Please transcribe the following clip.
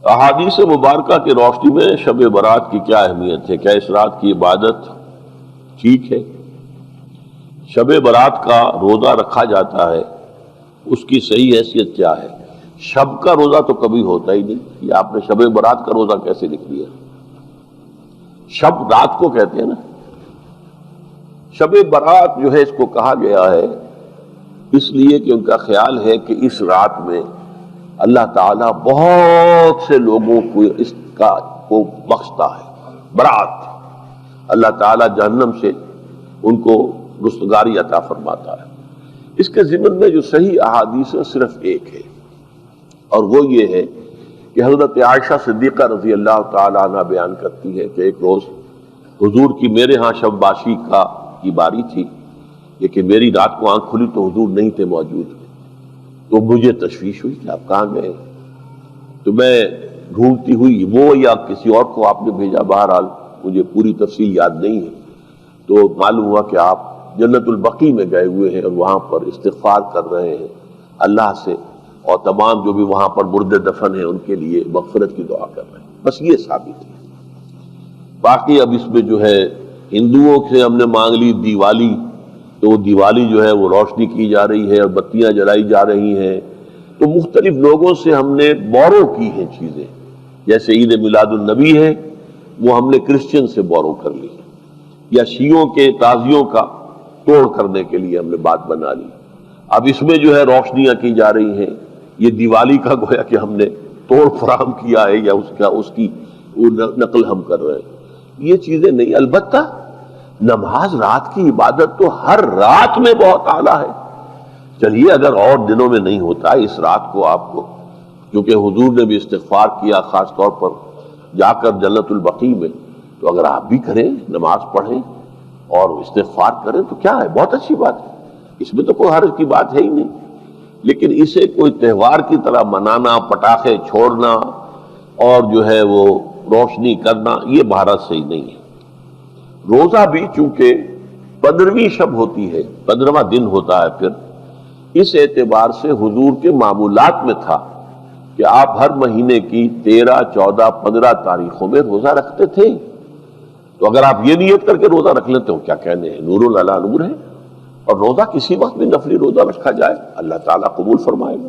احادیث مبارکہ کی روشنی میں شب برات کی کیا اہمیت ہے؟ کیا اس رات کی عبادت ٹھیک ہے؟ شب برات کا روزہ رکھا جاتا ہے، اس کی صحیح حیثیت کیا ہے؟ شب کا روزہ تو کبھی ہوتا ہی نہیں، یہ آپ نے شب برات کا روزہ کیسے لکھ دیا؟ شب رات کو کہتے ہیں نا۔ شب برات جو ہے اس کو کہا گیا ہے اس لیے کہ ان کا خیال ہے کہ اس رات میں اللہ تعالیٰ بہت سے لوگوں کو اس کا کو بخشتا ہے۔ برات، اللہ تعالیٰ جہنم سے ان کو رستگاری عطا فرماتا ہے۔ اس کے ضمن میں جو صحیح احادیث ہے صرف ایک ہے، اور وہ یہ ہے کہ حضرت عائشہ صدیقہ رضی اللہ تعالیٰ عنہ بیان کرتی ہے کہ ایک روز حضور کی میرے ہاں شب باشی کی باری تھی، لیکن میری رات کو آنکھ کھلی تو حضور نہیں تھے موجود، تو مجھے تشویش ہوئی کہ آپ کہاں گئے؟ تو میں ڈھونڈتی ہوئی وہ یا کسی اور کو آپ نے بھیجا، بہرحال مجھے پوری تفصیل یاد نہیں ہے، تو معلوم ہوا کہ آپ جنت البقیع میں گئے ہوئے ہیں اور وہاں پر استغفار کر رہے ہیں اللہ سے، اور تمام جو بھی وہاں پر مردے دفن ہیں ان کے لیے مغفرت کی دعا کر رہے ہیں۔ بس یہ ثابت ہے۔ باقی اب اس میں جو ہے ہندوؤں سے ہم نے مانگ لی دیوالی، تو دیوالی جو ہے وہ روشنی کی جا رہی ہے اور بتیاں جلائی جا رہی ہیں، تو مختلف لوگوں سے ہم نے بورو کی ہیں چیزیں، جیسے عید میلاد النبی ہے وہ ہم نے کرسچن سے بورو کر لی، یا شیعوں کے تعزیوں کا توڑ کرنے کے لیے ہم نے بات بنا لی۔ اب اس میں جو ہے روشنیاں کی جا رہی ہیں، یہ دیوالی کا گویا کہ ہم نے توڑ فراہم کیا ہے یا اس کی نقل ہم کر رہے ہیں، یہ چیزیں نہیں۔ البتہ نماز رات کی عبادت تو ہر رات میں بہت اعلیٰ ہے۔ چلیے اگر اور دنوں میں نہیں ہوتا، اس رات کو آپ کو، کیونکہ حضور نے بھی استغفار کیا خاص طور پر جا کر جنت البقیع میں، تو اگر آپ بھی کریں، نماز پڑھیں اور استغفار کریں تو کیا ہے، بہت اچھی بات ہے، اس میں تو کوئی حرج کی بات ہے ہی نہیں۔ لیکن اسے کوئی تہوار کی طرح منانا، پٹاخے چھوڑنا اور جو ہے وہ روشنی کرنا، یہ بھارت صحیح نہیں ہے۔ روزہ بھی چونکہ 15ویں شب ہوتی ہے، 15واں دن ہوتا ہے، پھر اس اعتبار سے حضور کے معمولات میں تھا کہ آپ ہر مہینے کی 13، 14، 15 تاریخوں میں روزہ رکھتے تھے۔ تو اگر آپ یہ نیت کر کے روزہ رکھ لیتے ہو، کیا کہنے ہیں، نور علی نور ہے، اور روزہ کسی وقت بھی نفلی روزہ رکھا جائے اللہ تعالیٰ قبول فرمائے گا۔